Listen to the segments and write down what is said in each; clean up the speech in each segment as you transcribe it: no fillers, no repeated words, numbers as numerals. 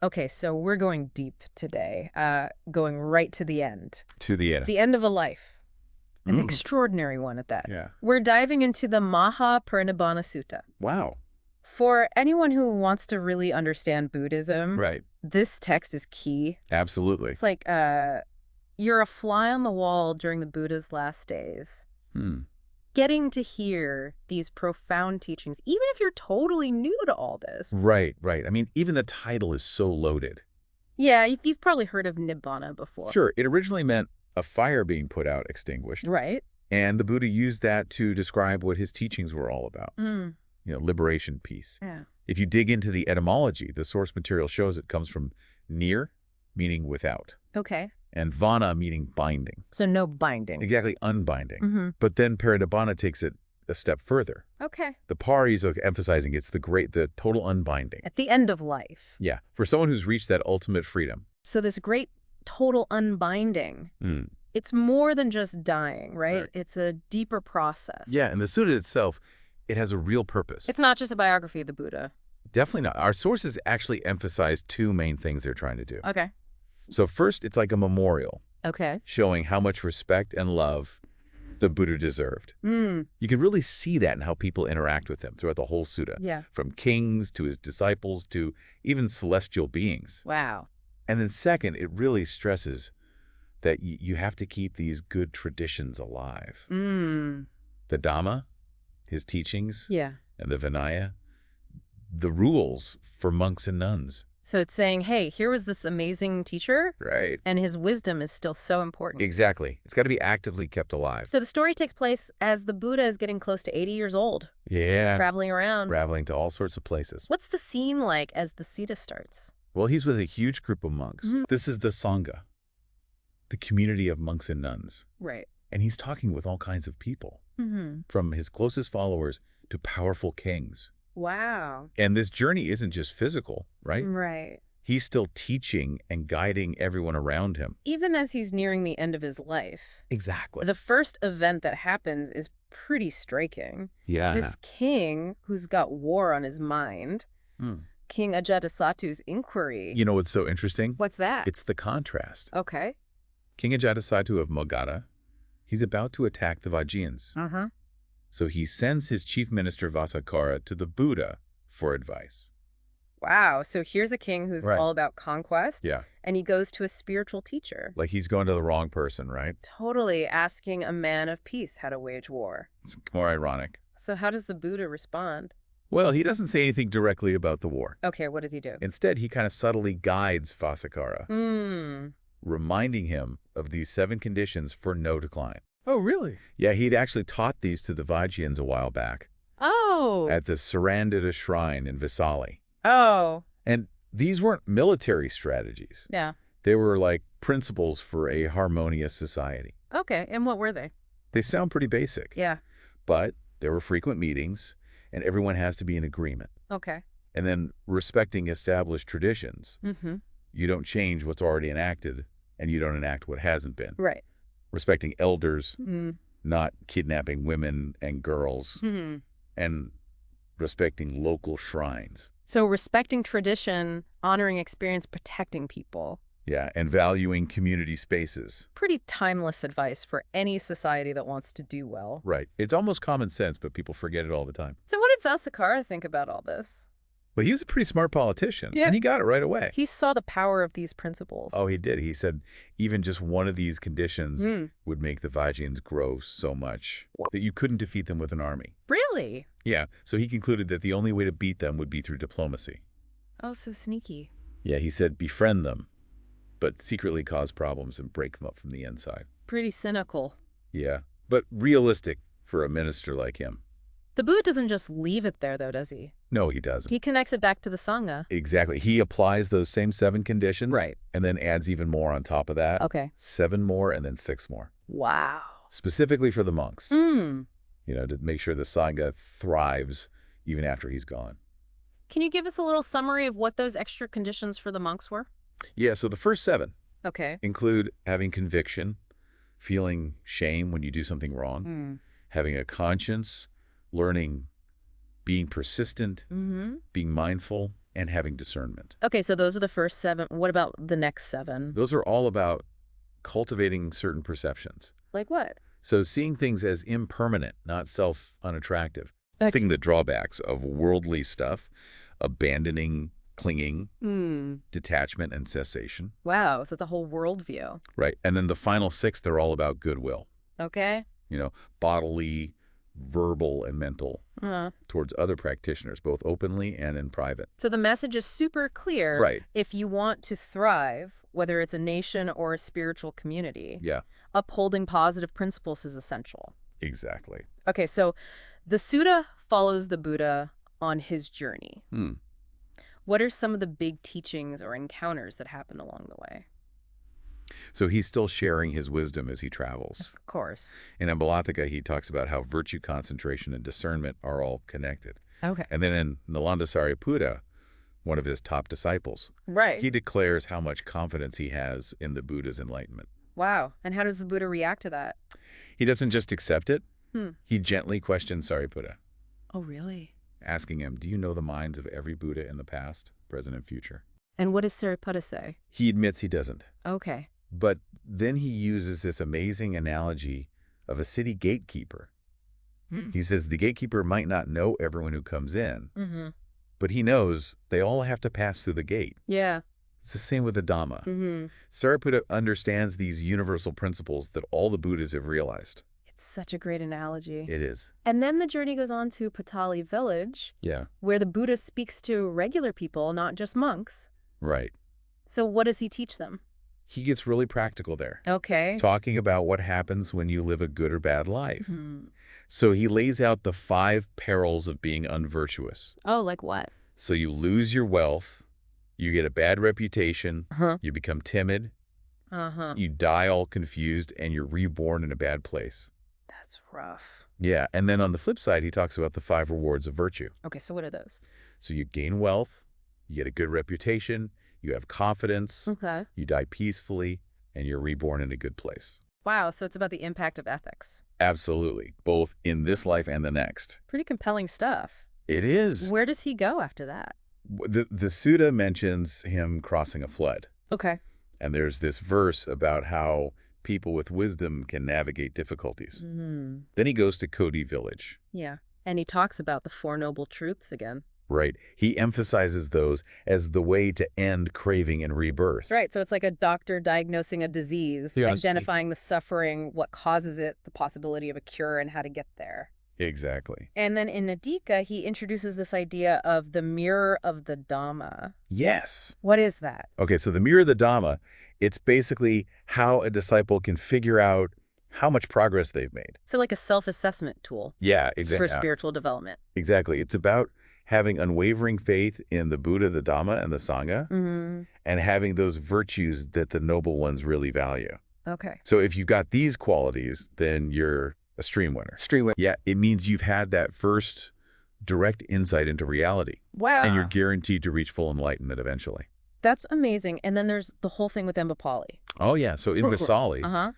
Okay, so we're going deep today, going right to the end. To the end. The end of a life. An extraordinary one at that. Yeah. We're diving into the Mahā Parinibbāna Sutta. Wow. For anyone who wants to really understand Buddhism, Right. this text is key. Absolutely. It's like you're a fly on the wall during the Buddha's last days. Getting to hear these profound teachings, even if you're totally new to all this. Right, right. I mean, even the title is so loaded. Yeah, you've probably heard of Nibbana before. Sure, it originally meant a fire being put out, extinguished. Right. And the Buddha used that to describe what his teachings were all about. Liberation, peace. Yeah. If you dig into the etymology, the source material shows it comes from nir, meaning without. Okay. And vana, meaning binding. So no binding. Exactly, unbinding. But then Parinibbāna takes it a step further. Okay. The par is emphasizing it's the total unbinding. At the end of life. Yeah, for someone who's reached that ultimate freedom. So this great total unbinding, it's more than just dying, right? It's a deeper process. Yeah, and the Sutta itself, it has a real purpose. It's not just a biography of the Buddha. Definitely not. Our sources actually emphasize two main things they're trying to do. Okay. So first, it's like a memorial. Okay. Showing how much respect and love the Buddha deserved. You can really see that in how people interact with him throughout the whole Sutta. Yeah. From kings to his disciples to even celestial beings. Wow. And then second, it really stresses that you have to keep these good traditions alive. The Dhamma, his teachings, and the Vinaya, the rules for monks and nuns. So it's saying, hey, here was this amazing teacher. Right. And his wisdom is still so important. Exactly. It's got to be actively kept alive. So the story takes place as the Buddha is getting close to 80 years old. Yeah. Traveling around. Traveling to all sorts of places. What's the scene like as the Sutta starts? Well, he's with a huge group of monks. This is the Sangha, the community of monks and nuns. Right. And he's talking with all kinds of people, from his closest followers to powerful kings. Wow. And this journey isn't just physical, right? Right. He's still teaching and guiding everyone around him. Even as he's nearing the end of his life. Exactly. The first event that happens is pretty striking. Yeah. This king who's got war on his mind, King Ajatasattu's inquiry. You know what's so interesting? What's that? It's the contrast. Okay. King Ajatasattu of Magadha, he's about to attack the Vajjayans. So he sends his chief minister Vasakkara to the Buddha for advice. Wow. So here's a king who's all about conquest. Yeah. And he goes to a spiritual teacher. Like he's going to the wrong person, right? Totally asking a man of peace how to wage war. It's more ironic. So how does the Buddha respond? Well, he doesn't say anything directly about the war. Okay, what does he do? Instead, he kind of subtly guides Vasakkara, reminding him of these 7 conditions for no decline. Oh, really? Yeah, he'd actually taught these to the Vajjayans a while back. Oh. At the Sarandita shrine in Vesali. Oh. And these weren't military strategies. Yeah. They were like principles for a harmonious society. Okay, and what were they? They sound pretty basic. Yeah. But there were frequent meetings, and everyone has to be in agreement. Okay. And then respecting established traditions. You don't change what's already enacted, and you don't enact what hasn't been. Right. Respecting elders, not kidnapping women and girls, and respecting local shrines. So respecting tradition, honoring experience, protecting people. Yeah, and valuing community spaces. Pretty timeless advice for any society that wants to do well. Right. It's almost common sense, but people forget it all the time. So what did Vasakkara think about all this? Well, he was a pretty smart politician, Yeah. and he got it right away. He saw the power of these principles. Oh, he did. He said even just one of these conditions would make the Vajjayans grow so much that you couldn't defeat them with an army. Really? Yeah, so he concluded that the only way to beat them would be through diplomacy. Oh, so sneaky. Yeah, he said befriend them, but secretly cause problems and break them up from the inside. Pretty cynical. Yeah, but realistic for a minister like him. The Buddha doesn't just leave it there, though, does he? No, he doesn't. He connects it back to the Sangha. Exactly. He applies those same 7 conditions. Right. And then adds even more on top of that. Okay. 7 more and then 6 more. Wow. Specifically for the monks. Mm. You know, to make sure the Sangha thrives even after he's gone. Can you give us a little summary of what those extra conditions for the monks were? Yeah, so the first 7 Okay. include having conviction, feeling shame when you do something wrong, having a conscience, learning, being persistent, being mindful, and having discernment. Okay, so those are the first 7. What about the next 7? Those are all about cultivating certain perceptions. Like what? So seeing things as impermanent, not self-unattractive. Thinking the drawbacks of worldly stuff, abandoning, clinging, detachment, and cessation. Wow, so it's a whole worldview. Right. And then the final 6, they're all about goodwill. Okay. Bodily, verbal, and mental towards other practitioners, both openly and in private. So the message is super clear. Right. If you want to thrive, whether it's a nation or a spiritual community, upholding positive principles is essential. Exactly. Okay, so the sutta follows the Buddha on his journey. What are some of the big teachings or encounters that happen along the way? So he's still sharing his wisdom as he travels. Of course. In Ambalatthika, he talks about how virtue, concentration, and discernment are all connected. Okay. And then in Nalanda Sariputta, one of his top disciples, he declares how much confidence he has in the Buddha's enlightenment. Wow. And how does the Buddha react to that? He doesn't just accept it. He gently questions Sariputta. Oh, really? Asking him, do you know the minds of every Buddha in the past, present, and future? And what does Sariputta say? He admits he doesn't. Okay. But then he uses this amazing analogy of a city gatekeeper. He says the gatekeeper might not know everyone who comes in, but he knows they all have to pass through the gate. Yeah. It's the same with the Dhamma. Sariputta understands these universal principles that all the Buddhas have realized. It's such a great analogy. It is. And then the journey goes on to Patali village, where the Buddha speaks to regular people, not just monks. Right. So what does he teach them? He gets really practical there. Okay. Talking about what happens when you live a good or bad life. So he lays out the 5 perils of being unvirtuous. Oh, like what? So you lose your wealth, you get a bad reputation, you become timid, you die all confused, and you're reborn in a bad place. That's rough. Yeah, and then on the flip side, he talks about the 5 rewards of virtue. Okay, so what are those? So you gain wealth, you get a good reputation, you have confidence, you die peacefully, and you're reborn in a good place. Wow, so it's about the impact of ethics. Absolutely, both in this life and the next. Pretty compelling stuff. It is. Where does he go after that? The sutta mentions him crossing a flood. Okay. And there's this verse about how people with wisdom can navigate difficulties. Then he goes to Kodi village. Yeah, and he talks about the 4 noble truths again. Right. He emphasizes those as the way to end craving and rebirth. Right. So it's like a doctor diagnosing a disease, identifying the suffering, what causes it, the possibility of a cure, and how to get there. Exactly. And then in Nadika, he introduces this idea of the mirror of the Dhamma. Yes. What is that? Okay, so the mirror of the Dhamma, it's basically how a disciple can figure out how much progress they've made. So like a self-assessment tool. Yeah, exactly. For spiritual development. Exactly. It's about having unwavering faith in the Buddha, the Dhamma, and the Sangha, and having those virtues that the noble ones really value. Okay. So if you've got these qualities, then you're a stream winner. Stream winner. Yeah, it means you've had that first direct insight into reality. Wow. And you're guaranteed to reach full enlightenment eventually. That's amazing. And then there's the whole thing with Mbapali. Oh, yeah. So in Vasali,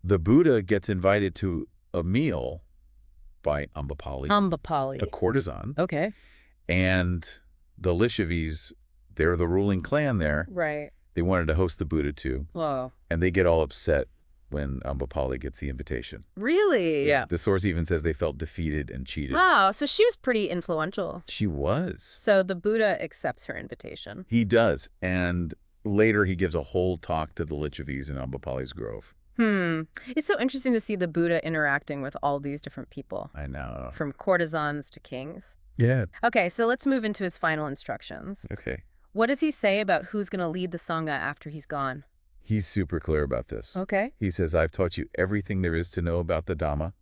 the Buddha gets invited to a meal by Ambapali, a courtesan. Okay. And the Lishavis, they're the ruling clan there. Right. They wanted to host the Buddha too. Whoa. And they get all upset when Ambapali gets the invitation. Really? Yeah. The source even says they felt defeated and cheated. Wow. So she was pretty influential. She was. So the Buddha accepts her invitation. He does. And later he gives a whole talk to the Lichavis in Ambapali's grove. It's so interesting to see the Buddha interacting with all these different people. I know. From courtesans to kings. Yeah. Okay, so let's move into his final instructions. Okay. What does he say about who's going to lead the Sangha after he's gone? He's super clear about this. Okay. He says, I've taught you everything there is to know about the Dhamma.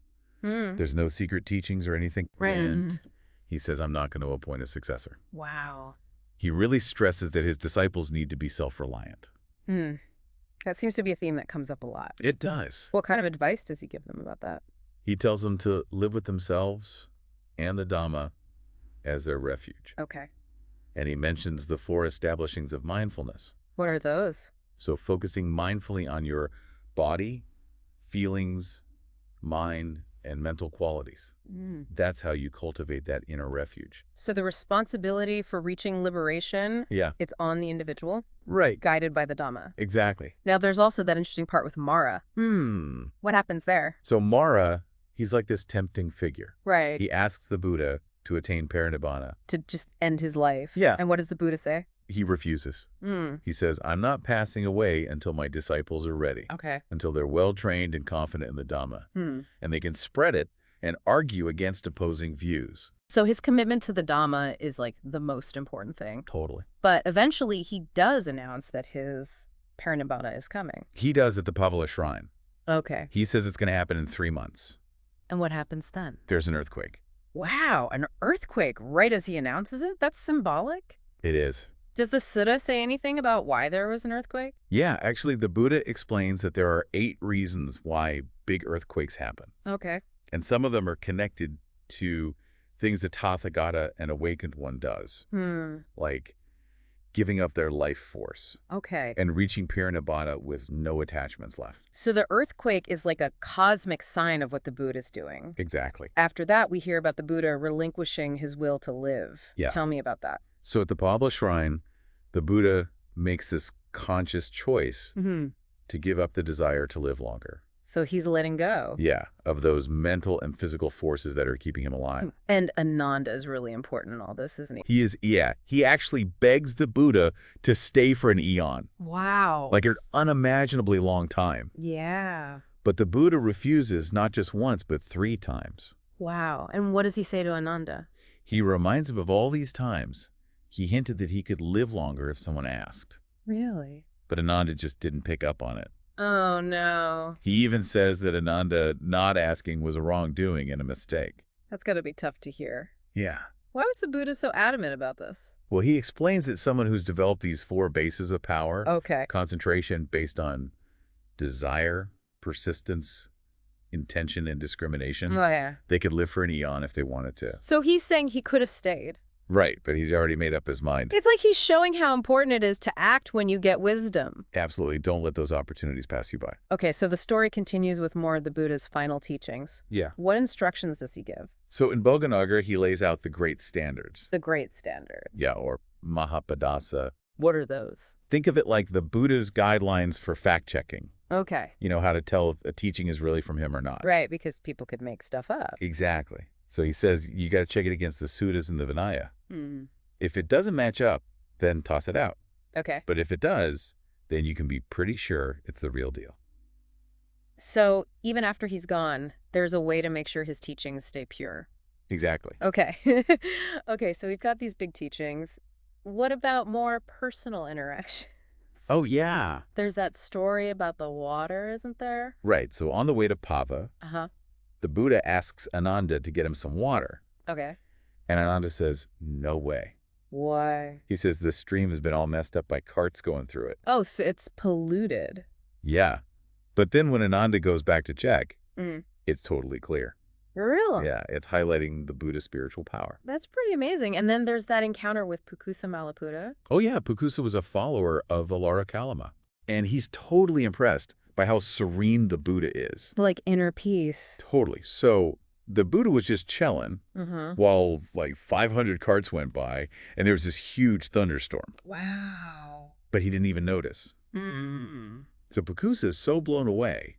There's no secret teachings or anything. Right. And he says, I'm not going to appoint a successor. Wow. He really stresses that his disciples need to be self-reliant. That seems to be a theme that comes up a lot. It does. What kind of advice does he give them about that? He tells them to live with themselves and the Dhamma as their refuge. Okay. And he mentions the 4 establishings of mindfulness. What are those? So focusing mindfully on your body, feelings, mind, and mental qualities. That's how you cultivate that inner refuge. So the responsibility for reaching liberation, it's on the individual? Right. Guided by the Dhamma. Exactly. Now, there's also that interesting part with Mara. What happens there? So Mara, he's like this tempting figure. Right. He asks the Buddha to attain Parinibbāna. To just end his life. Yeah. And what does the Buddha say? He refuses. He says, I'm not passing away until my disciples are ready. Okay. Until they're well-trained and confident in the Dhamma. And they can spread it and argue against opposing views. So his commitment to the Dhamma is like the most important thing. Totally. But eventually he does announce that his Parinibbāna is coming. He does at the Pavala Shrine. Okay. He says it's going to happen in 3 months. And what happens then? There's an earthquake. Wow, an earthquake right as he announces it? That's symbolic? It is. Does the Sutta say anything about why there was an earthquake? Yeah, actually, the Buddha explains that there are 8 reasons why big earthquakes happen. Okay. And some of them are connected to things a Tathagata, an awakened one, does. Like giving up their life force. Okay. And reaching Parinibbāna with no attachments left. So the earthquake is like a cosmic sign of what the Buddha's doing. Exactly. After that, we hear about the Buddha relinquishing his will to live. Yeah. Tell me about that. So at the Pavala Shrine, the Buddha makes this conscious choice to give up the desire to live longer. So he's letting go. Yeah, of those mental and physical forces that are keeping him alive. And Ananda is really important in all this, isn't he? He is, yeah. He actually begs the Buddha to stay for an eon. Wow. Like an unimaginably long time. Yeah. But the Buddha refuses not just once, but 3 times. Wow. And what does he say to Ananda? He reminds him of all these times. He hinted that he could live longer if someone asked. Really? But Ananda just didn't pick up on it. Oh, no. He even says that Ananda not asking was a wrongdoing and a mistake. That's got to be tough to hear. Yeah. Why was the Buddha so adamant about this? Well, he explains that someone who's developed these 4 bases of power, concentration based on desire, persistence, intention, and discrimination, they could live for an eon if they wanted to. So he's saying he could have stayed. Right, but he's already made up his mind. It's like he's showing how important it is to act when you get wisdom. Absolutely. Don't let those opportunities pass you by. Okay, so the story continues with more of the Buddha's final teachings. Yeah. What instructions does he give? So in Boganagar, he lays out the great standards. The great standards. Yeah, or Mahā Parinibbāna. What are those? Think of it like the Buddha's guidelines for fact-checking. Okay. You know, how to tell if a teaching is really from him or not. Right, because people could make stuff up. Exactly. So he says you got to check it against the suttas and the Vinaya. If it doesn't match up, then toss it out. Okay. But if it does, then you can be pretty sure it's the real deal. So even after he's gone, there's a way to make sure his teachings stay pure. Exactly. Okay. Okay, so we've got these big teachings. What about more personal interactions? Oh, yeah. There's that story about the water, isn't there? Right. So on the way to Pava, the Buddha asks Ananda to get him some water. Okay. And Ananda says, no way. Why? He says the stream has been all messed up by carts going through it. Oh, so it's polluted. Yeah. But then when Ananda goes back to check, it's totally clear. Really? Yeah, it's highlighting the Buddha's spiritual power. That's pretty amazing. And then there's that encounter with Pukusa Malaputa. Oh, yeah. Pukusa was a follower of Alara Kalama. And he's totally impressed by how serene the Buddha is. Like inner peace. Totally. So the Buddha was just chilling while like 500 carts went by and there was this huge thunderstorm. Wow. But he didn't even notice. So Pukusa is so blown away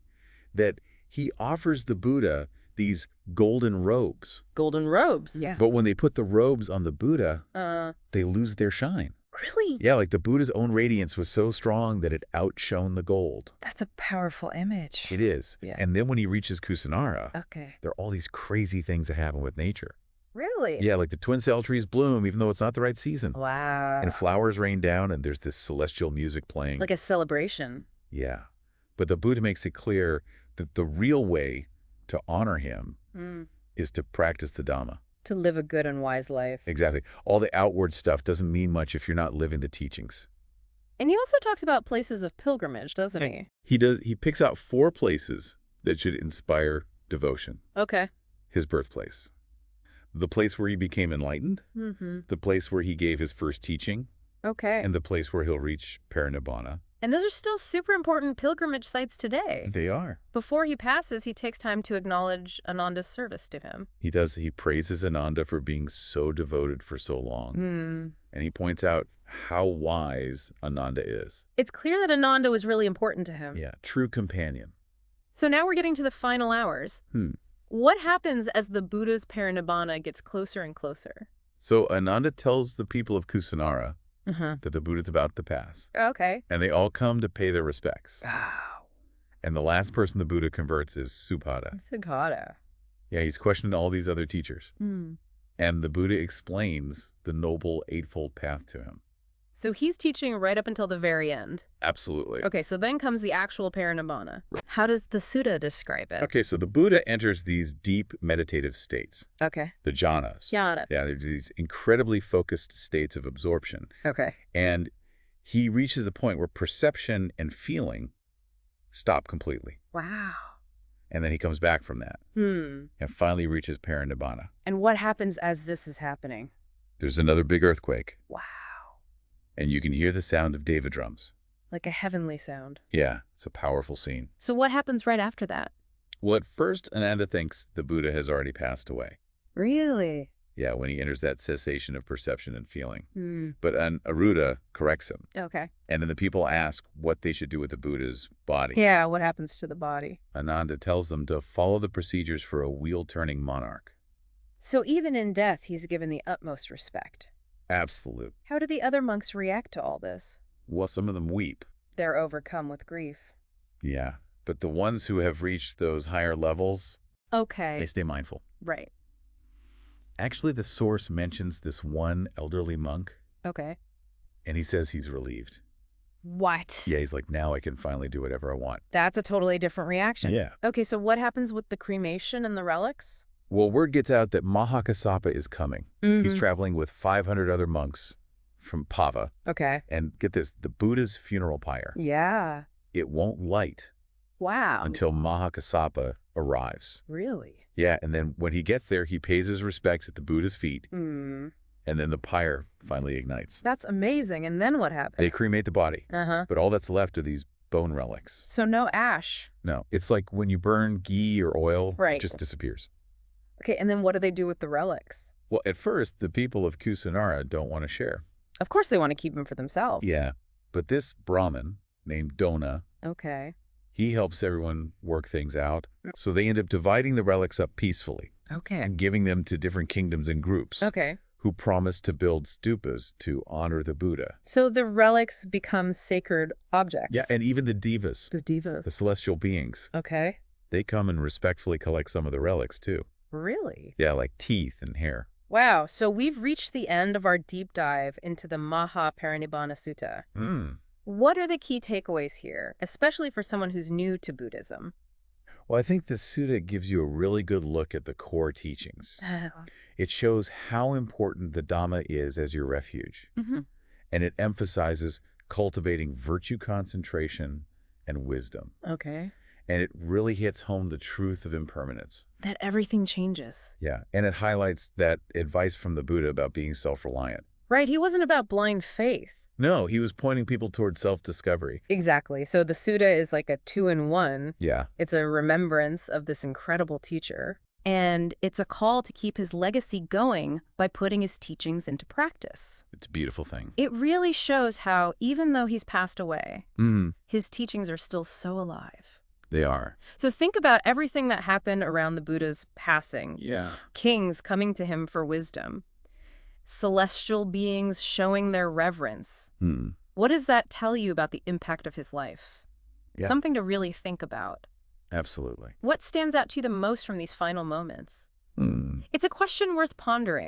that he offers the Buddha these golden robes. Golden robes? Yeah. But when they put the robes on the Buddha, they lose their shine. Really? Yeah, like the Buddha's own radiance was so strong that it outshone the gold. That's a powerful image. It is. Yeah. And then when he reaches Kusinara, there are all these crazy things that happen with nature. Really? Yeah, like the twin cell trees bloom even though it's not the right season. Wow. And flowers rain down and there's this celestial music playing. Like a celebration. Yeah. But the Buddha makes it clear that the real way to honor him is to practice the Dhamma. To live a good and wise life. Exactly. All the outward stuff doesn't mean much if you're not living the teachings. And he also talks about places of pilgrimage, doesn't he? He does. He picks out 4 places that should inspire devotion. Okay. His birthplace. The place where he became enlightened. The place where he gave his first teaching. Okay. And the place where he'll reach Parinibbāna. And those are still super important pilgrimage sites today. They are. Before he passes, he takes time to acknowledge Ananda's service to him. He does. He praises Ananda for being so devoted for so long. And he points out how wise Ananda is. It's clear that Ananda was really important to him. Yeah, true companion. So now we're getting to the final hours. What happens as the Buddha's Parinibbāna gets closer and closer? So Ananda tells the people of Kusinara that the Buddha's about to pass. Okay. And they all come to pay their respects. Wow. And the last person the Buddha converts is Supada. Supada. Yeah, he's questioned all these other teachers. And the Buddha explains the Noble Eightfold Path to him. So he's teaching right up until the very end. Absolutely. Okay, so then comes the actual Parinibbāna. How does the sutta describe it? Okay, so the Buddha enters these deep meditative states. Okay. The jhanas. Jhana. Yeah, there's these incredibly focused states of absorption. Okay. And he reaches the point where perception and feeling stop completely. Wow. And then he comes back from that. And finally reaches Parinibbāna. And what happens as this is happening? There's another big earthquake. Wow. And you can hear the sound of Deva drums. Like a heavenly sound. Yeah, it's a powerful scene. So what happens right after that? Well, at first, Ananda thinks the Buddha has already passed away. Really? Yeah, when he enters that cessation of perception and feeling. But Aruda corrects him. Okay. And then the people ask what they should do with the Buddha's body. Yeah, what happens to the body? Ananda tells them to follow the procedures for a wheel-turning monarch. So even in death, he's given the utmost respect. Absolute. How do the other monks react to all this? Well, some of them weep. They're overcome with grief. Yeah, but the ones who have reached those higher levels, Okay. they stay mindful. Right. Actually, the source mentions this one elderly monk. Okay. And he says he's relieved. What? Yeah, he's like, now I can finally do whatever I want. That's a totally different reaction. Yeah. Okay, so what happens with the cremation and the relics? Well, word gets out that Mahā is coming. He's traveling with 500 other monks from Pava. Okay. And get this, the Buddha's funeral pyre. Yeah. It won't light. Wow. Until Mahā arrives. Really? Yeah, and then when he gets there, he pays his respects at the Buddha's feet. And then the pyre finally ignites. That's amazing. And then what happens? They cremate the body. But all that's left are these bone relics. So no ash? No. It's like when you burn ghee or oil, it just disappears. Okay, and then what do they do with the relics? Well, at first, the people of Kusinara don't want to share. Of course they want to keep them for themselves. Yeah, but this Brahmin named Dona, he helps everyone work things out. So they end up dividing the relics up peacefully. And giving them to different kingdoms and groups. Who promise to build stupas to honor the Buddha. So the relics become sacred objects? Yeah, and even the devas. The devas. The celestial beings. Okay. They come and respectfully collect some of the relics, too. Really? Yeah, like teeth and hair. Wow, so we've reached the end of our deep dive into the Mahā Parinibbāna Sutta. What are the key takeaways here, especially for someone who's new to Buddhism? Well, I think the sutta gives you a really good look at the core teachings. It shows how important the Dhamma is as your refuge. And it emphasizes cultivating virtue concentration and wisdom. Okay. And it really hits home the truth of impermanence. That everything changes. Yeah, and it highlights that advice from the Buddha about being self-reliant. Right, he wasn't about blind faith. No, he was pointing people towards self-discovery. Exactly. So the sutta is like a 2-in-1. Yeah. It's a remembrance of this incredible teacher. And it's a call to keep his legacy going by putting his teachings into practice. It's a beautiful thing. It really shows how, even though he's passed away, his teachings are still so alive. They are. So think about everything that happened around the Buddha's passing. Yeah. Kings coming to him for wisdom. Celestial beings showing their reverence. What does that tell you about the impact of his life? Yeah. Something to really think about. Absolutely. What stands out to you the most from these final moments? It's a question worth pondering.